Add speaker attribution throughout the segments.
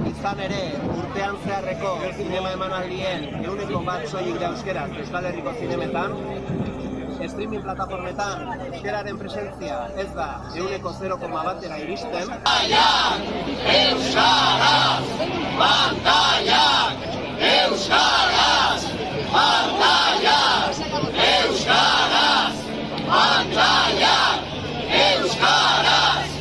Speaker 1: Izan ere, urtean zeharreko zinema emanaldien 1% soilik da euskeraz Euskal Herriko zinemetan, streaming plataformetan euskararen presentzia ez da 0,1 iristen.
Speaker 2: Euskaraz! Pantaiak! Euskaraz! Pantaiak! Euskaraz! Pantaiak! Euskaraz!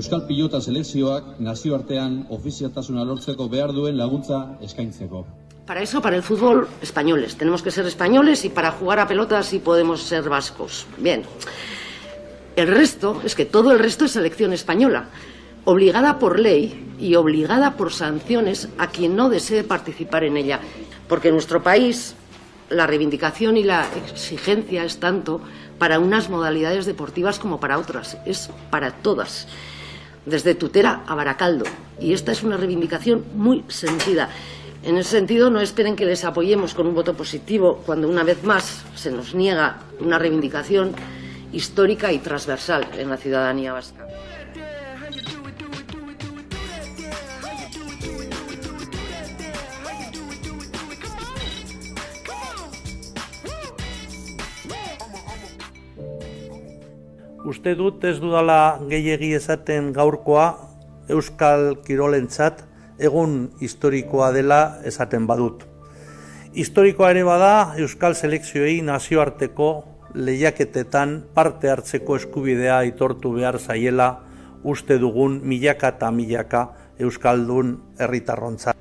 Speaker 3: Euskal Pilota selekzioak nazioartean ofizialtasuna lortzeko behar duen laguntza eskaintzeko.
Speaker 4: Para eso, para el fútbol, españoles. Tenemos que ser españoles y para jugar a pelota sí podemos ser vascos. Bien. El resto, es que todo el resto es selección española, obligada por ley y obligada por sanciones a quien no desee participar en ella. Porque en nuestro país la reivindicación y la exigencia es tanto para unas modalidades deportivas como para otras. Es para todas. Desde Tutera a Baracaldo, y esta es una reivindicación muy sentida. En ese sentido, no esperen que les apoyemos con un voto positivo cuando una vez más se nos niega una reivindicación histórica y transversal en la ciudadanía vasca.
Speaker 5: Uste dut ez dudala gehiegi esaten gaurkoa Euskal Kirolentzat egun historikoa dela esaten badut. Historikoa ere bada Euskal selekzioei nazioarteko lehiaketetan parte hartzeko eskubidea aitortu behar zaiela uste dugun milaka eta milaka euskaldun herritarrontzat.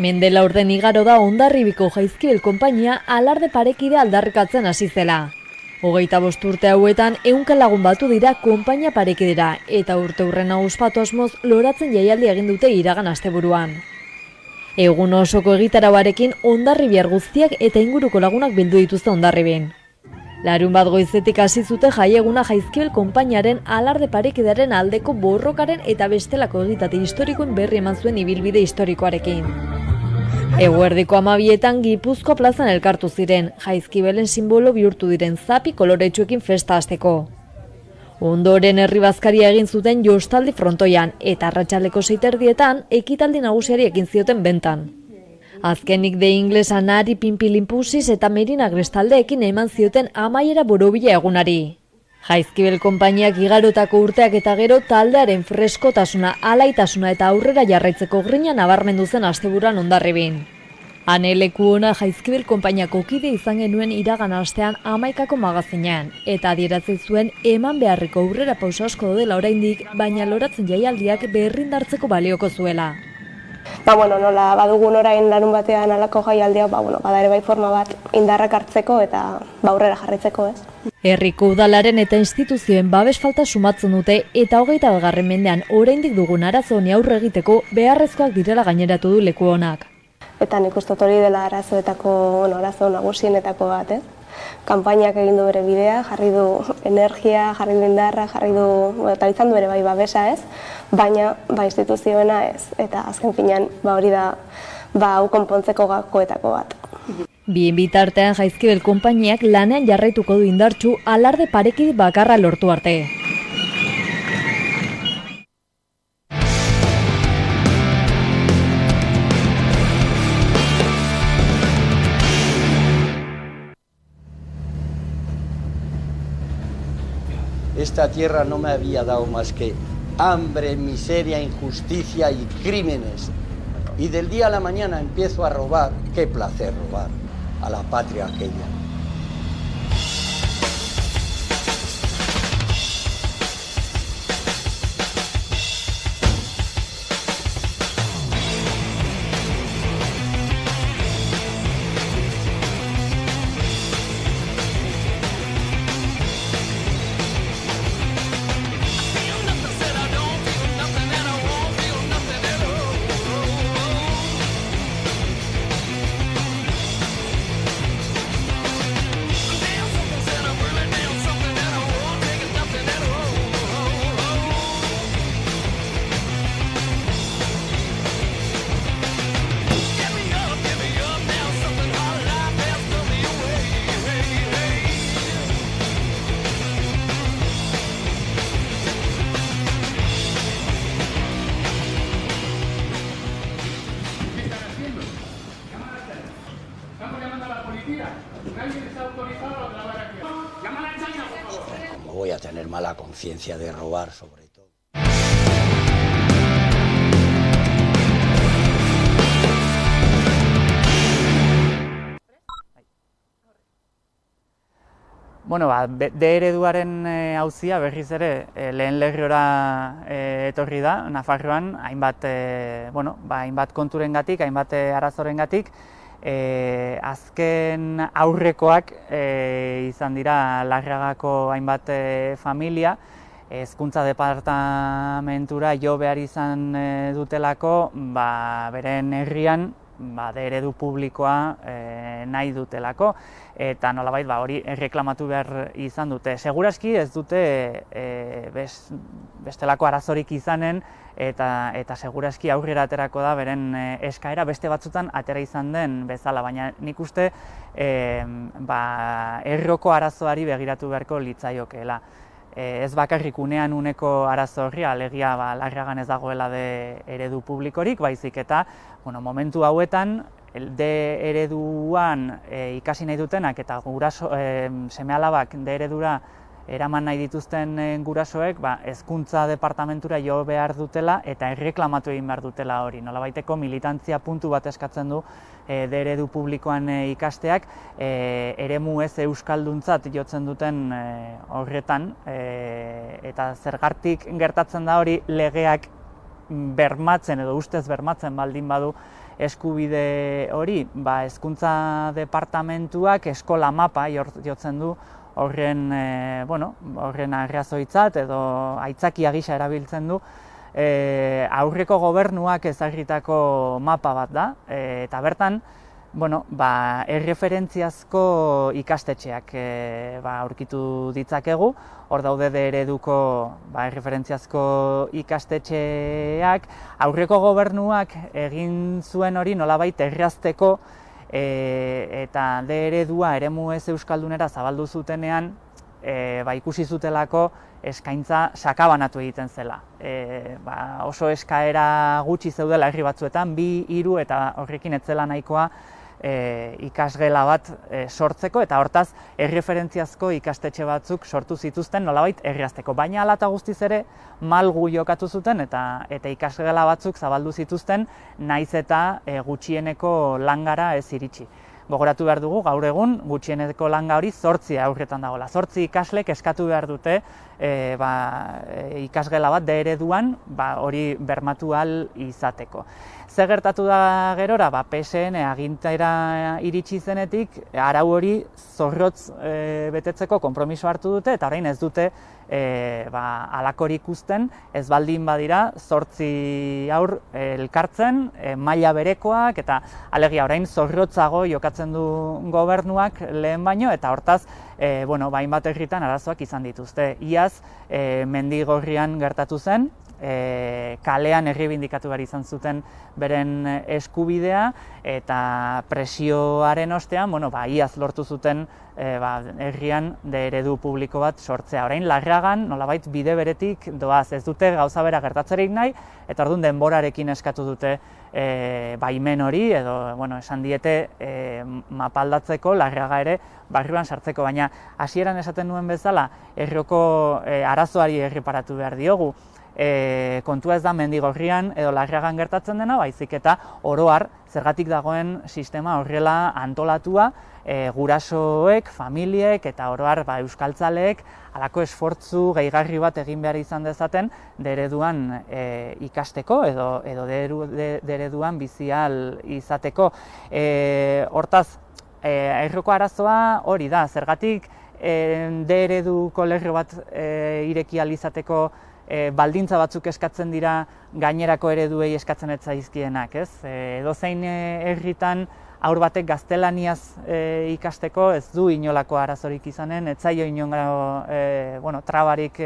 Speaker 6: Mendela orden igaro da Hondarribiko Jaizkibel konpainia alarde parekide aldarrikatzen hasi zela. 25 urte hauetan 100 lagun batu dira konpainia parekidera eta urte hurrena ospatu asmoz loratzen jaialdi egin dute iragan asteburuan. Egun osoko egitarauarekin Hondarribiar guztiak eta inguruko lagunak bildu dituzte Hondarribin. Larunbat goizetik hasi zute jaieguna Jaizkibel konpainiaren alarde parekidearen aldeko borrokaren eta bestelako egitate historikoen berri eman zuen ibilbide historikoarekin. Eguerdiko 12etan Gipuzkoa plazan elkartu ziren, Jaizkibelen sinbolo bihurtu diren zapi koloretsuekin festa hasteko. Ondoren herri bazkaria egin zuten jostaldi frontoian eta arratsaldeko 6:00 ekitaldi nagusiari ekin zioten bentan. Azkenik de inglesa Nari Pinpilinpusis eta Merina Grestaldeekin eman zioten amaiera borobila egunari. Jaizkibel konpainiak igarotako urteak eta gero taldearen freskotasuna, alaitasuna eta aurrera jarraitzeko grina nabarmendu zen asteburuan Hondarribin. Ane leku ona Jaizkibel konpainiako kide izan genuen iragan astean 11ko magazinean, eta adierazi zuen eman beharreko aurrera pauso asko daudela oraindik, baina loratzen jaialdiak berrindartzeko balioko zuela.
Speaker 7: Nola badugun orain larun batean alako jaialdia, bada ere bai forma bat indarrak hartzeko eta aurrera jarraitzeko, ez?
Speaker 6: Herriko udalaren eta instituzioen babes falta sumatzen dute eta 21. mendean oraindik dugun arazo honi aurre egiteko beharrezkoak direla gaineratu du leku honak.
Speaker 7: Eta nik uste hori dela arazo nagusienetako bat, ez? Kanpainak egin du bere bidea, jarri du energia, jarri du indarra, eta izan du ere bai babesa, ez? Baina instituzioena ez, eta azken finean hori da hau konpontzeko gakoetako bat.
Speaker 6: Bien bitartean Jaizkibel konpainiak lanean jarraituko du indartsu alarde parekide bakarra lortu arte.
Speaker 8: Esta tierra no me había dado más que hambre, miseria, injusticia y crímenes. Y del día a la mañana empiezo a robar. Qué placer robar a la patria aquella. Como voy a tener mala conciencia de robar, sobre todo.
Speaker 9: D ereduaren auzia berriz ere lehen lerriora etorri da, Nafarroan, hainbat konturengatik, hainbat arazorengatik. Azken aurrekoak izan dira Larragako hainbat familia, hezkuntza departamentura jo behar izan dutelako, beren herrian eredu publikoa nahi dutelako, eta nolabait hori erreklamatu behar izan dute. Segurazki ez dute bestelako arazorik izanen, eta segurazki aurrera aterako da beren eskaera beste batzutan atera izan den bezala, baina nik uste erroko arazoari begiratu beharko litzaiokeela. Ez bakarrik unean uneko arazo horri, alegia Larragan ez dagoela de eredu publikorik, baizik eta momentu hauetan de ereduan ikasi nahi dutenak eta seme-alabak de eredura eraman nahi dituzten gurasoek hezkuntza departamentura jo behar dutela eta erreklamatu egin behar dutela hori. Nolabaiteko militantzia puntu bat eskatzen du de eredu publikoan ikasteak, eremu ez euskalduntzat jotzen duten horretan, eta zergatik gertatzen da hori legeak bermatzen edo ustez bermatzen baldin badu eskubide hori, hezkuntza departamentuak eskola mapa jotzen du horren arrazoitzat edo aitzakia gisa erabiltzen du aurreko gobernuak ezarritako mapa bat da, eta bertan erreferentziazko ikastetxeak aurkitu ditzakegu. Hor daude ereduko erreferentziazko ikastetxeak. Aurreko gobernuak egin zuen hori nolabait errazteko eta eredua eremu ez euskaldunera zabaldu zutenean ikusi zutelako eskaintza sakabanatu egiten zela. Oso eskaera gutxi zeudela herri batzuetan, 2, 3 eta horrekin ez zela nahikoa ikasgela bat sortzeko, eta hortaz erreferentziazko ikastetxe batzuk sortu zituzten nolabait errazteko. Baina hala eta guztiz ere malgu jokatu zuten eta ikasgela batzuk zabaldu zituzten naiz eta gutxieneko langara ez iritsi. Gogoratu behar dugu, gaur egun gutxieneko langa hori 8 aurretan dagoela. 8 ikaslek eskatu behar dute ikasgela bat ereduan hori bermatu ahal izateko. Zer gertatu da gerora? PSN agintera iritsi zenetik, arau hori zorrotz betetzeko konpromiso hartu dute, eta orain ez dute halakorik ikusten, ez baldin badira 8 haur elkartzen, maila berekoak, eta alegia orain zorrotzago jokatzen du gobernuak lehen baino, eta hortaz hainbat herritan arazoak izan dituzte. Iaz Mendigorrian gertatu zen, kalean errebindikatu behar izan zuten beren eskubidea, eta presioaren ostean iaz lortu zuten herrian eredu publiko bat sortzea. Orain Larragan nolabait bide beretik doaz, ez dute gauza bera gertatzerik nahi, eta orduan denborarekin eskatu dute baimen hori, edo esan diete mapaldatzeko Larraga ere barruan sartzeko, baina hasieran esaten nuen bezala Errioko arazoari erreparatu behar diogu. Kontua ez da Mendigorrian edo Larragan gertatzen dena, baizik eta oro har zergatik dagoen sistema horrela antolatua, gurasoek, familiek eta oro har euskaltzaleek halako esfortzu gehigarri bat egin behar izan dezaten ereduan ikasteko edo ereduan bizi ahal izateko. Hortaz, Errioko arazoa hori da, zergatik eredu kolegio bat ireki ahal izateko baldintza batzuk eskatzen dira gainerako ereduei eskatzen ez zaizkienak, ez? Edozein herritan haur batek gaztelaniaz ikasteko ez du inolako arazorik izanen, ez zaio inongo trabarik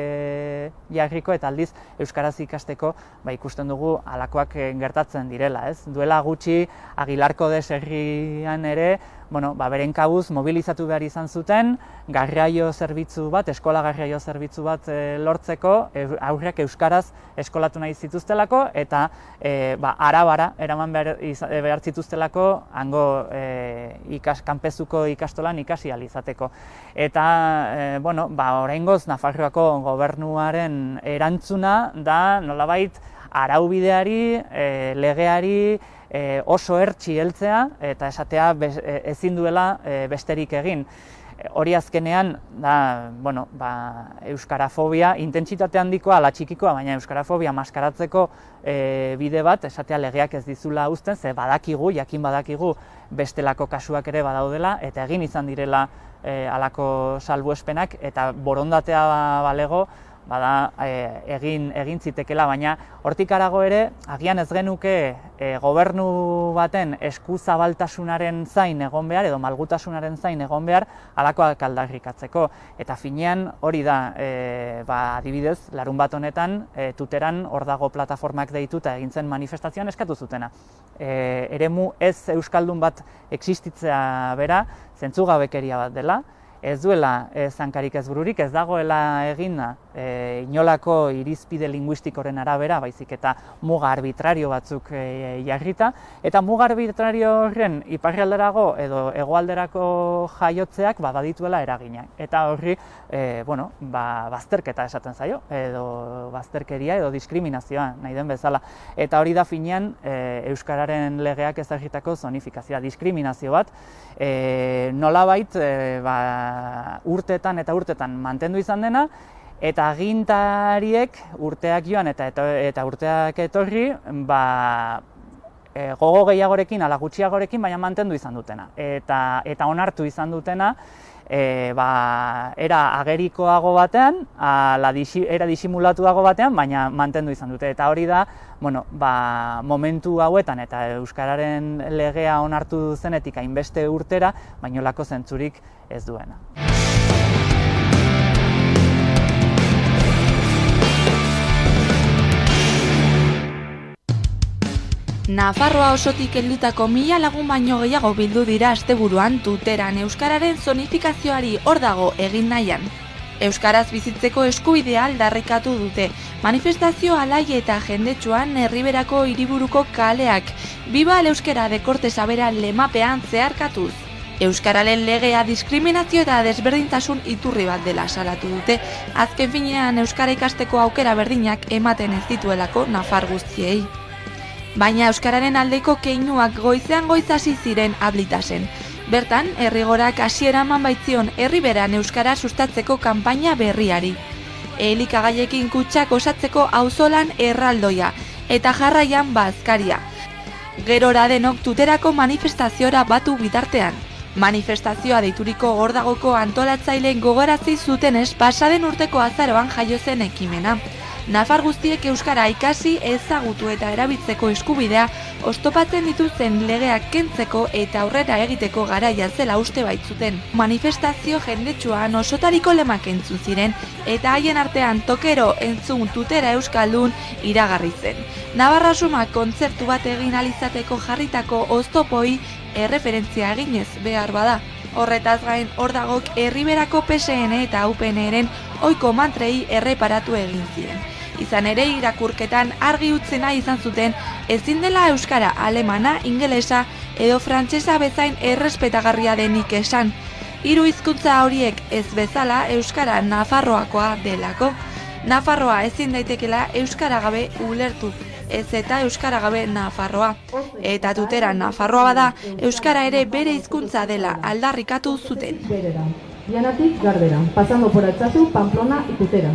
Speaker 9: jarriko, eta aldiz euskaraz ikasteko ikusten dugu halakoak gertatzen direla, ez? Duela gutxi Aguilarko des herrian ere beren kabuz mobilizatu behar izan zuten garraio zerbitzu bat, eskola garraio zerbitzu bat lortzeko, aurreak euskaraz eskolatu nahi zituztelako, eta Arabara eraman behar zituztelako hango kanpezuko ikastolan ikasi ahal izateko. Eta oraingoz Nafarroako gobernuaren erantzuna da nolabait araubideari, legeari oso ertsi heltzea eta esatea ezin duela besterik egin. Hori azkenean da euskarafobia intentsitate handikoa ala txikikoa, baina euskarafobia maskaratzeko bide bat, esatea legeak ez dizula uzten, ze jakin badakigu bestelako kasuak ere badaudela, eta egin izan direla halako salbuespenak, eta borondatea balego egin zitekela, baina hortik harago ere, agian ez genuke gobernu baten eskuzabaltasunaren zain egon behar, edo malgutasunaren zain egon behar, halakoak aldarrikatzeko. Eta finean hori da, adibidez, larun bat honetan, Tuteran hor dago plataformak deitu eta egin zen manifestazioan eskatu zutena. Eremu ez euskaldun bat existitzea bera, zentzugabekeria bat dela, ez duela zankarik ez bururik, ez dagoela eginda inolako irizpide linguistikoren arabera, baizik eta muga arbitrario batzuk jarrita, eta muga arbitrario horren iparralderago edo hegoalderako jaiotzeak badituela eraginak. Eta horri bazterketa esaten zaio, edo bazterkeria edo diskriminazioa nahi den bezala. Eta hori da finean euskararen legeak ezarritako zonifikazioa, diskriminazio bat, nolabait urteetan eta urteetan mantendu izan dena, eta agintariek urteak joan eta urteak etorri gogo gehiagorekin, ala gutxiagorekin, baina mantendu izan dutena. Eta onartu izan dutena, era agerikoago batean, era disimulatuago batean, baina mantendu izan dute. Eta hori da, momentu hauetan eta euskararen legea onartu zenetik hainbeste urtera, baina olako zentzurik ez duena.
Speaker 10: Nafarroa osotik heldutako 1000 lagun baino gehiago bildu dira asteburuan Tuteran euskararen zonifikazioari hor dago egin nahian. Euskaraz bizitzeko eskubidea aldarrikatu dute. Manifestazio alai eta jendetsuan Erriberako hiriburuko kaleak Viva el euskera de Korte Sabera lemapean zeharkatuz. Euskararen legea diskriminazio eta desberdintasun iturri bat dela salatu dute. Azken finean euskara ikasteko aukera berdinak ematen ez dituelako nafar guztiei. Baina euskararen aldeko keinuak goizean goiz hasi ziren Ablitasen. Bertan, Errigorak hasiera eman baitzion Erriberan euskara sustatzeko kanpaina berriari. Elikagaiekin kutxak osatzeko auzolan erraldoia eta jarraian bazkaria. Gerora denok Tuterako manifestaziora batu bitartean. Manifestazioa deituriko hor dagoko antolatzaileen gogarazi zutenez pasaden urteko azaroan jaio zen ekimena. Nafar guztiek euskara ikasi, ezagutu eta erabiltzeko eskubidea oztopatzen dituzten legeak kentzeko eta aurrera egiteko garaia zela uste baitzuten. Manifestazio jendetsuan osotariko lemak entzun ziren eta haien artean tokero entzun Tutera euskaldun iragarri zen. Navarra Sumak kontzertu bat egin alizateko jarritako oztopoi erreferentzia eginez behar bada. Horretaz gain hor dagok Erriberako PSN eta UPNren ohiko mantrei erreparatu egin ziren. Izan ere irakurketan argi utzena izan zuten ezin dela euskara alemana, ingelesa edo frantsesa bezain errespetagarria denik esan. 3 hizkuntza horiek ez bezala euskara Nafarroakoa delako. Nafarroa ezin daitekela euskara gabe ulertu, ez eta euskara gabe Nafarroa. Eta Tutera Nafarroa bada, euskara ere bere hizkuntza dela aldarrikatu zuten.
Speaker 11: Dianatik Gardera, pasando por Altsasu, Pamplona y Tutera.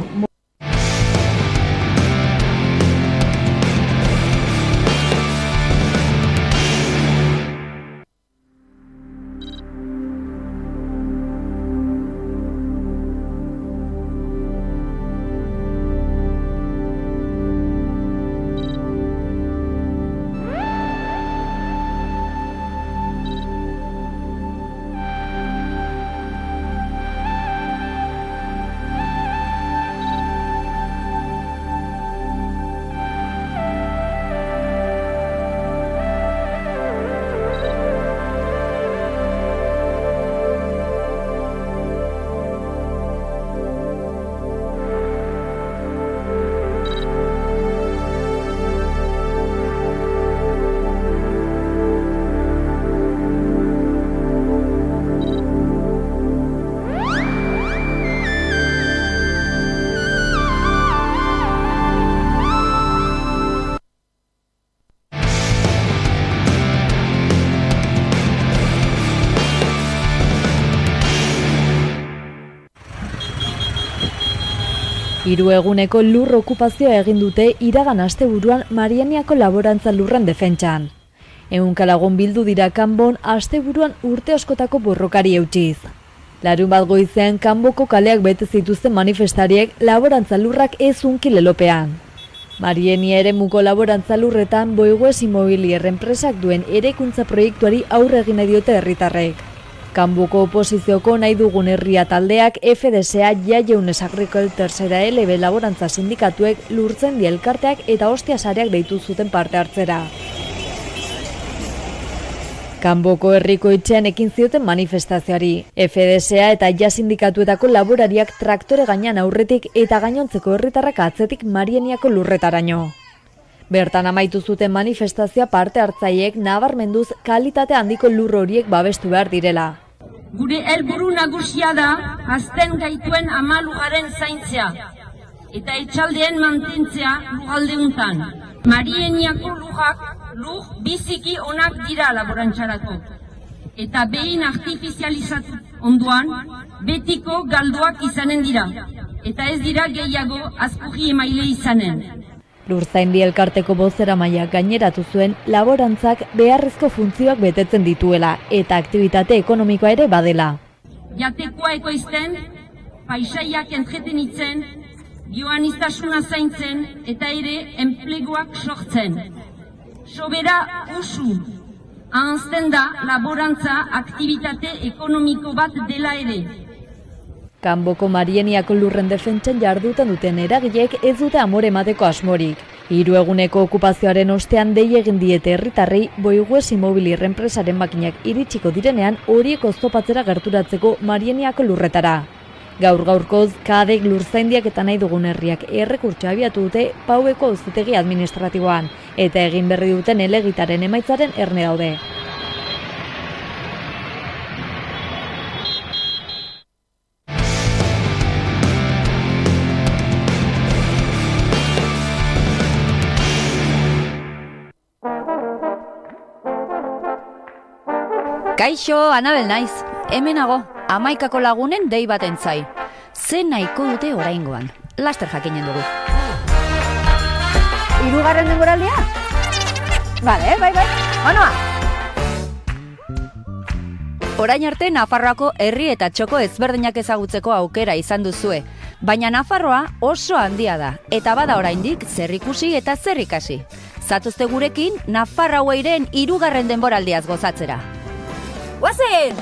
Speaker 6: Hiru eguneko lur okupazioa egin dute iragan asteburuan Marianiako laborantza lurren defentsan. 100 lagun bildu dira kanbon asteburuan urte askotako borrokari eutsiz. Larunbat goizean kanboko kaleak bete zituzten manifestariek laborantza lurrak ez unki lelopean. Marienia eremuko laborantza lurretan Boigues Immobilier enpresak duen eraikuntza proiektuari aurre egin nahi diote herritarrek. Kanboko oposizioko nahi dugun herria taldeak FDSA Jaieunes Agricultors LB laborantza sindikatuek lurtzen di elkarteak eta ostia sareak deitu zuten parte hartzera. Kanboko herriko etxean ekin zioten manifestazioari. FDSA eta ja sindikatuetako laborariak traktore gainean aurretik eta gainontzeko herritarrak atzetik Marieniako lurretaraino. Bertan amaitu zuten manifestazioa parte hartzaileek nabarmenduz kalitate handiko lur horiek babestu behar direla.
Speaker 12: Gure helburu nagusia da hazten gaituen 10 lugaren zaintzea eta etxaldeen mantentzea lugalde untan. Marieniako lur biziki onak dira laborantzarako eta behin artifizializatu onduan betiko galduak izanen dira eta ez dira gehiago azkurri emaile izanen.
Speaker 6: Lurzaindi elkarteko bozeramaileak gaineratu zuen laborantzak beharrezko funtzioak betetzen dituela eta aktibitate ekonomikoa ere badela.
Speaker 12: Jatekoa ekoizten, paisaiak entretenitzen, bioaniztasuna zaintzen eta ere enpleguak sortzen. Sobera usu, ahazten da laborantza aktibitate ekonomiko bat dela ere.
Speaker 6: Kanboko Marieniako lurren defentsen jarduten duten eragileek ez dute amore emateko asmorik. 3 eguneko okupazioaren ostean dei egin diete herritarrei Boigues Immobilier enpresaren makinak iritsiko direnean horiek oztopatzera gerturatzeko Marieniako lurretara. Gaur-gaurkoz, Kadek Lurzaindiak eta nahi dugun herriak errekurtsoa abiatu dute Paueko auzitegi administratiboan, eta egin berri duten helegitaren emaitzaren erne daude.
Speaker 13: Kaixo, Anabel naiz. Hemenago, 11 lagunen dei baten zai. Ze nahiko dute oraingoan. Laster jakinen dugu.
Speaker 14: 3. denboraldia? Bale, bai. Onoa!
Speaker 13: Orain arte Nafarroako herri eta txoko ezberdinak ezagutzeko aukera izan duzue. Baina Nafarroa oso handia da, eta bada oraindik zer ikusi eta zer ikasi. Zatozte gurekin Nafarroairen 3. denboraldiaz gozatzera.
Speaker 14: Guazen!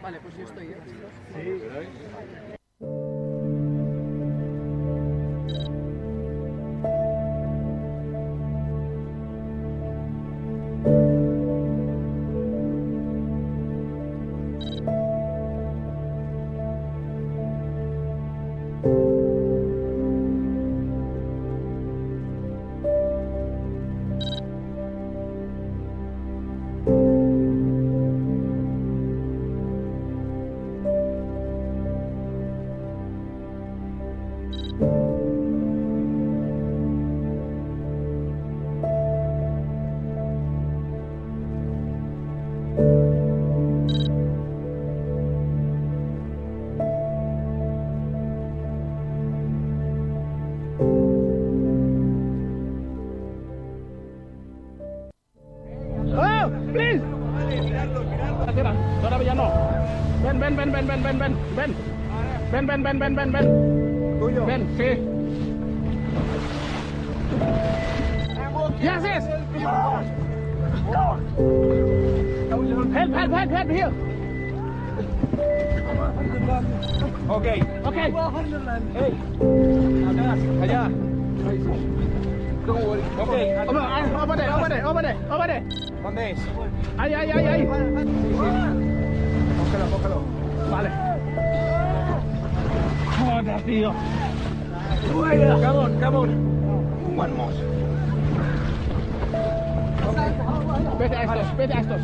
Speaker 15: Vale, pues yo estoy.
Speaker 16: Todavía no. Ven. Tuyo. Ven, sí. ¿Qué haces? Help here. Okay. Hey. Allá. Don't worry. Okay. Over there. ¿Dónde es? Ahí. Cógelo. Vale. Joder, tío. Come on. One more. Vete a estos.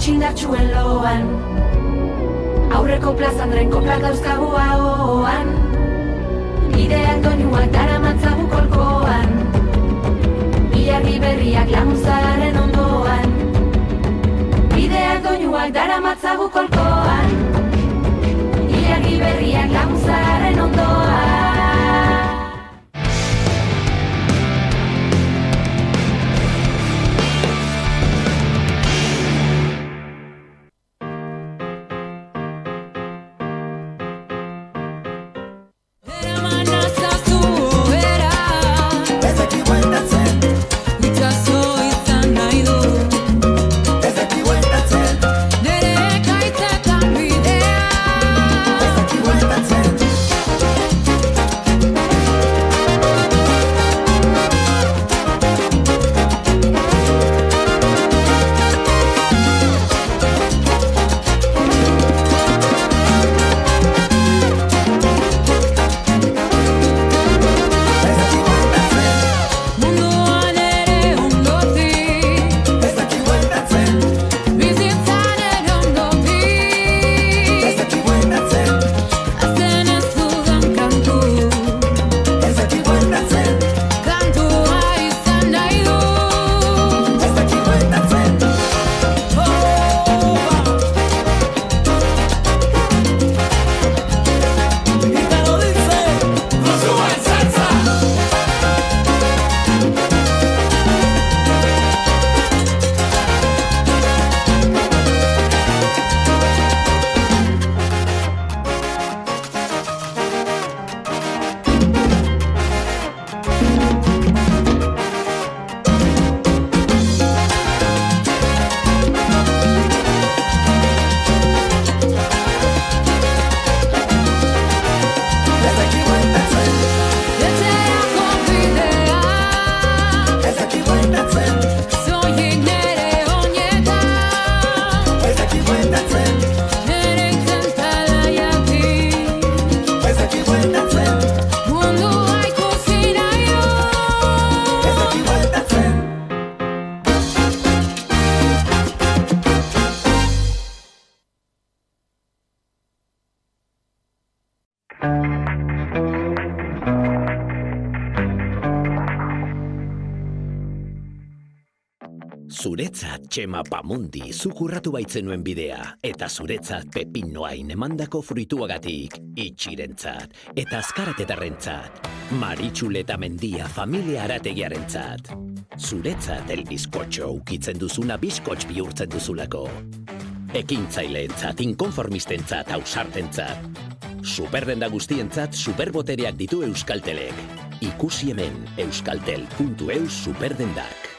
Speaker 15: txindartxuen loan, aurreko plazandren koplak dauzkagu ahoan, bideak doinuak daramatzagu kolkoan, ilargi berriak laguntzaren ondoan, bideak doinuak daramatzagu kolkoan, ilargi berriak laguntzaren ondoan.
Speaker 17: Zuretzat Txema Pamundi zukurratu baitzenuen bidea, eta zuretzat Pepinoain emandako fruituagatik, Itxirentzat, eta Azkaratetarrentzat, Maritxule eta Mendia familia arategiarentzat. Zuretzat el bizkotxo ukitzen duzuna bizkotx bihurtzen duzulako. Ekintzaileentzat, inkonformistentzat, ausartentzat. Superdenda guztientzat superbotereak ditu Euskaltelek. Ikusi hemen euskaltel.eus superdendak.